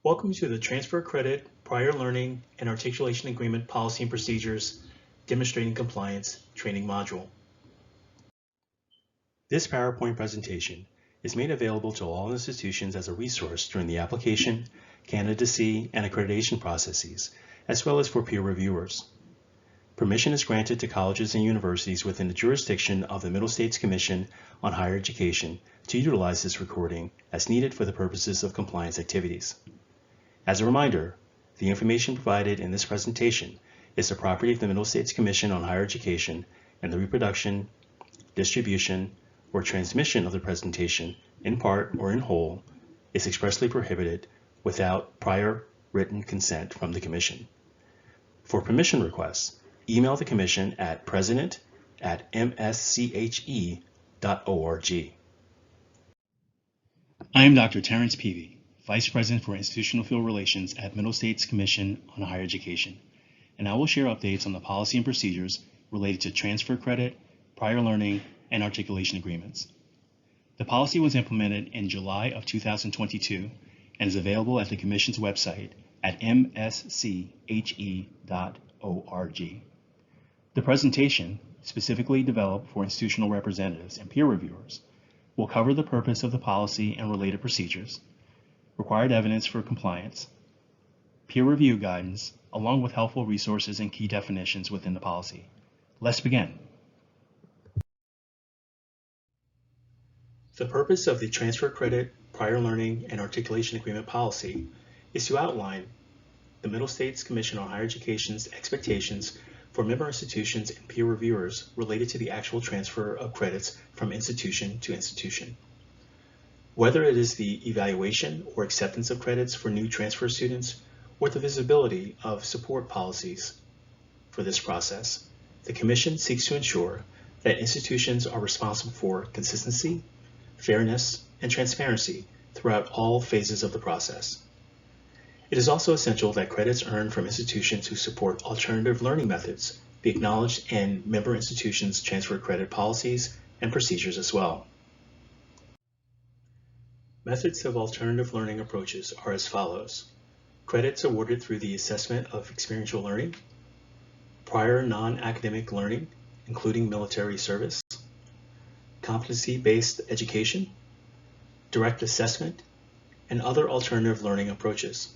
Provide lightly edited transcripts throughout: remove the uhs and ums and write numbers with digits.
Welcome to the Transfer Credit, Prior Learning, and Articulation Agreement Policy and Procedures Demonstrating Compliance training module. This PowerPoint presentation is made available to all institutions as a resource during the application, candidacy, and accreditation processes, as well as for peer reviewers. Permission is granted to colleges and universities within the jurisdiction of the Middle States Commission on Higher Education to utilize this recording as needed for the purposes of compliance activities. As a reminder, the information provided in this presentation is the property of the Middle States Commission on Higher Education, and the reproduction, distribution, or transmission of the presentation, in part or in whole, is expressly prohibited without prior written consent from the Commission. For permission requests, email the Commission at president@msche.org. I am Dr. Terrence Peavy, Vice President for Institutional Field Relations at Middle States Commission on Higher Education, and I will share updates on the policy and procedures related to transfer credit, prior learning, and articulation agreements. The policy was implemented in July of 2022 and is available at the Commission's website at msche.org. The presentation, specifically developed for institutional representatives and peer reviewers, will cover the purpose of the policy and related procedures, required evidence for compliance, peer review guidance, along with helpful resources and key definitions within the policy. Let's begin. The purpose of the Transfer Credit, Prior Learning, and Articulation Agreement policy is to outline the Middle States Commission on Higher Education's expectations for member institutions and peer reviewers related to the actual transfer of credits from institution to institution. Whether it is the evaluation or acceptance of credits for new transfer students or the visibility of support policies for this process, the Commission seeks to ensure that institutions are responsible for consistency, fairness, and transparency throughout all phases of the process. It is also essential that credits earned from institutions who support alternative learning methods be acknowledged in member institutions' transfer credit policies and procedures as well. Methods of alternative learning approaches are as follows: credits awarded through the assessment of experiential learning, prior non-academic learning, including military service, competency-based education, direct assessment, and other alternative learning approaches.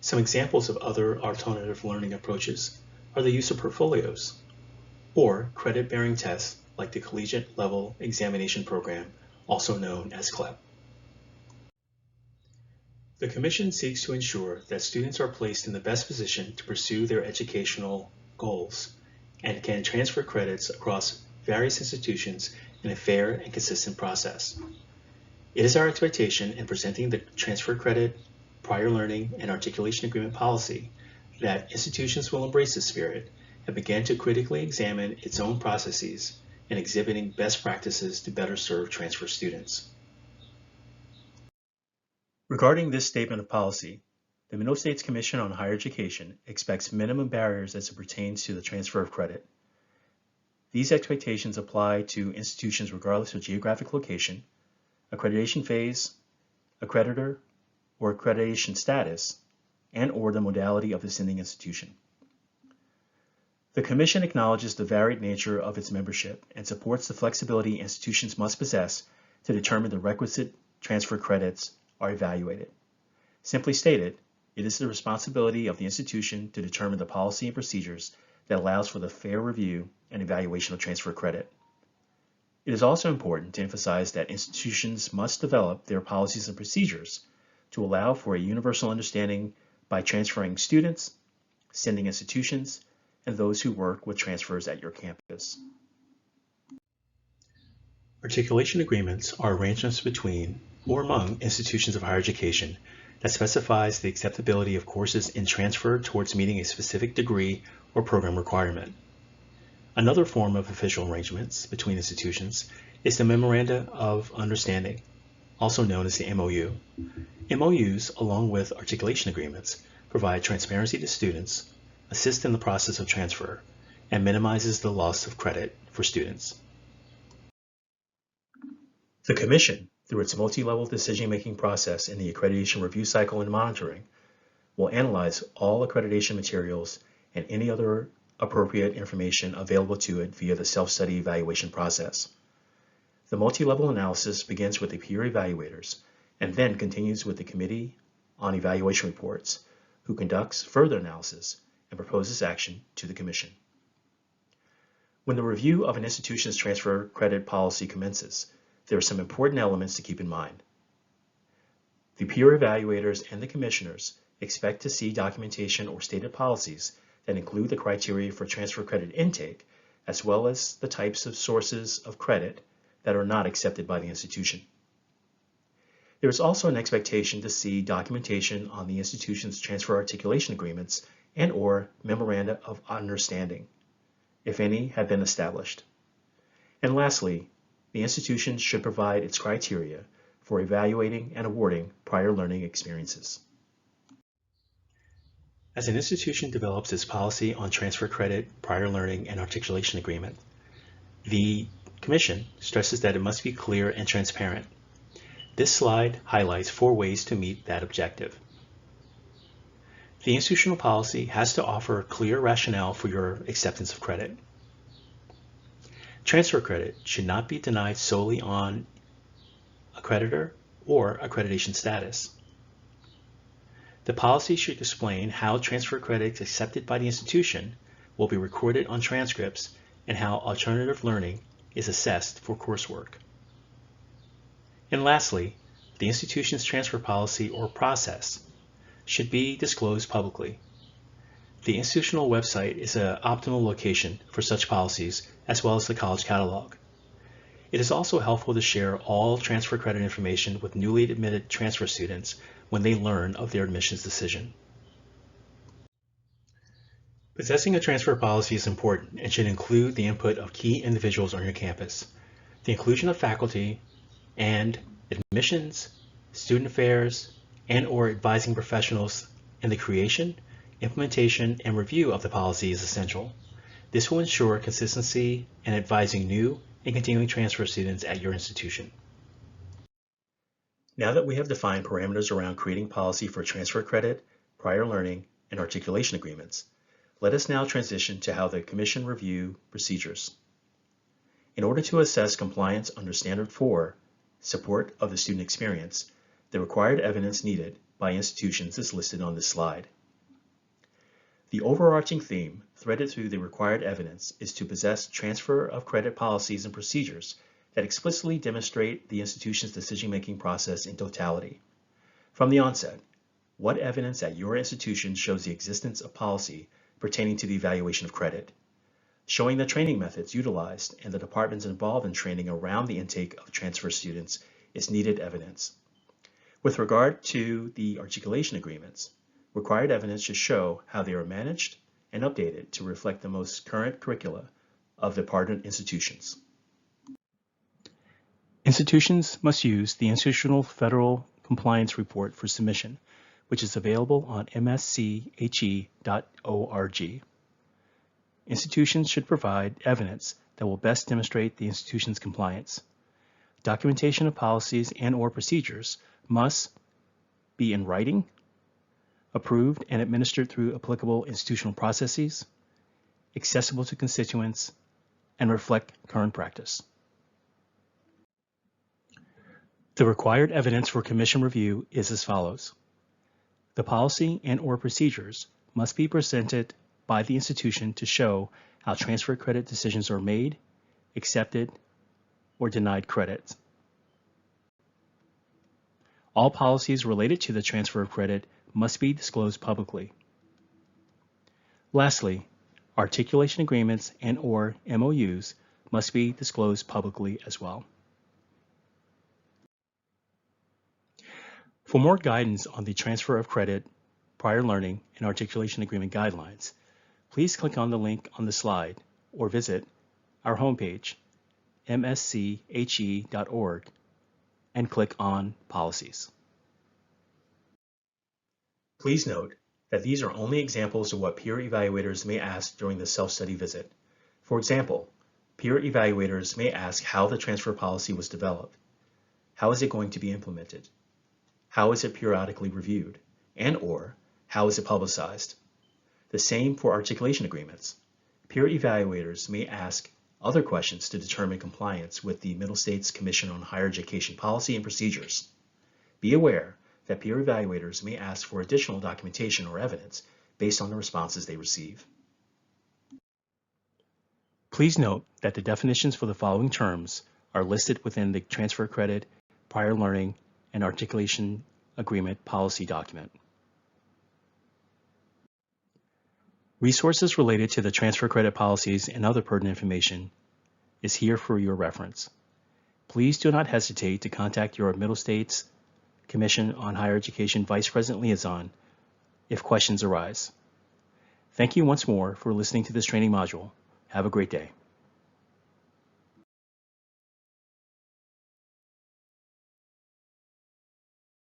Some examples of other alternative learning approaches are the use of portfolios or credit-bearing tests like the Collegiate Level Examination Program, also known as CLEP. The Commission seeks to ensure that students are placed in the best position to pursue their educational goals and can transfer credits across various institutions in a fair and consistent process. It is our expectation in presenting the Transfer Credit, Prior Learning, and Articulation Agreement policy that institutions will embrace this spirit and begin to critically examine its own processes in exhibiting best practices to better serve transfer students. Regarding this statement of policy, the Middle States Commission on Higher Education expects minimum barriers as it pertains to the transfer of credit. These expectations apply to institutions regardless of geographic location, accreditation phase, accreditor, or accreditation status, and/or the modality of the sending institution. The Commission acknowledges the varied nature of its membership and supports the flexibility institutions must possess to determine the requisite transfer credits are evaluated. Simply stated, it is the responsibility of the institution to determine the policy and procedures that allows for the fair review and evaluation of transfer credit. It is also important to emphasize that institutions must develop their policies and procedures to allow for a universal understanding by transferring students, sending institutions, and those who work with transfers at your campus. Articulation agreements are arrangements between or among institutions of higher education that specifies the acceptability of courses in transfer towards meeting a specific degree or program requirement. Another form of official arrangements between institutions is the Memoranda of Understanding, also known as the MOU. MOUs, along with articulation agreements, provide transparency to students, assist in the process of transfer, and minimizes the loss of credit for students. The Commission through its multi-level decision-making process in the accreditation review cycle and monitoring, will analyze all accreditation materials and any other appropriate information available to it via the self-study evaluation process. The multi-level analysis begins with the peer evaluators and then continues with the Committee on Evaluation Reports, who conducts further analysis and proposes action to the Commission. When the review of an institution's transfer credit policy commences, there are some important elements to keep in mind. The peer evaluators and the commissioners expect to see documentation or stated policies that include the criteria for transfer credit intake, as well as the types of sources of credit that are not accepted by the institution. There is also an expectation to see documentation on the institution's transfer articulation agreements and/or memoranda of understanding, if any have been established. And lastly, the institution should provide its criteria for evaluating and awarding prior learning experiences. As an institution develops its policy on transfer credit, prior learning, and articulation agreement, the Commission stresses that it must be clear and transparent. This slide highlights 4 ways to meet that objective. The institutional policy has to offer a clear rationale for your acceptance of credit. Transfer credit should not be denied solely on accreditor or accreditation status. The policy should explain how transfer credits accepted by the institution will be recorded on transcripts and how alternative learning is assessed for coursework. And lastly, the institution's transfer policy or process should be disclosed publicly. The institutional website is an optimal location for such policies, as well as the college catalog. It is also helpful to share all transfer credit information with newly admitted transfer students when they learn of their admissions decision. Possessing a transfer policy is important and should include the input of key individuals on your campus, the inclusion of faculty, and admissions, student affairs, and/or advising professionals in the creation, implementation, and review of the policy is essential. This will ensure consistency in advising new and continuing transfer students at your institution. Now that we have defined parameters around creating policy for transfer credit, prior learning, and articulation agreements, let us now transition to how the Commission review procedures. In order to assess compliance under Standard 4, support of the student experience, the required evidence needed by institutions is listed on this slide. The overarching theme threaded through the required evidence is to possess transfer of credit policies and procedures that explicitly demonstrate the institution's decision-making process in totality. From the onset, what evidence at your institution shows the existence of policy pertaining to the evaluation of credit, showing the training methods utilized and the departments involved in training around the intake of transfer students is needed evidence. With regard to the articulation agreements, required evidence should show how they are managed and updated to reflect the most current curricula of the partner institutions. Institutions must use the Institutional Federal Compliance Report for submission, which is available on msche.org. Institutions should provide evidence that will best demonstrate the institution's compliance. Documentation of policies and/or procedures must be in writing, approved and administered through applicable institutional processes, accessible to constituents, and reflect current practice. The required evidence for Commission review is as follows. The policy and/or procedures must be presented by the institution to show how transfer credit decisions are made, accepted, or denied credit. All policies related to the transfer of credit must be disclosed publicly. Lastly, articulation agreements and/or MOUs must be disclosed publicly as well. For more guidance on the transfer of credit, prior learning, and articulation agreement guidelines, please click on the link on the slide or visit our homepage, msche.org, and click on Policies. Please note that these are only examples of what peer evaluators may ask during the self-study visit. For example, peer evaluators may ask how the transfer policy was developed. how is it going to be implemented? How is it periodically reviewed? And/or how is it publicized? The same for articulation agreements. Peer evaluators may ask other questions to determine compliance with the Middle States Commission on Higher Education policy and procedures. Be aware that peer evaluators may ask for additional documentation or evidence based on the responses they receive. Please note that the definitions for the following terms are listed within the Transfer Credit, Prior Learning, and Articulation Agreement policy document. Resources related to the transfer credit policies and other pertinent information is here for your reference. Please do not hesitate to contact your Middle States Commission on Higher Education Vice President Liaison if questions arise. Thank you once more for listening to this training module. Have a great day.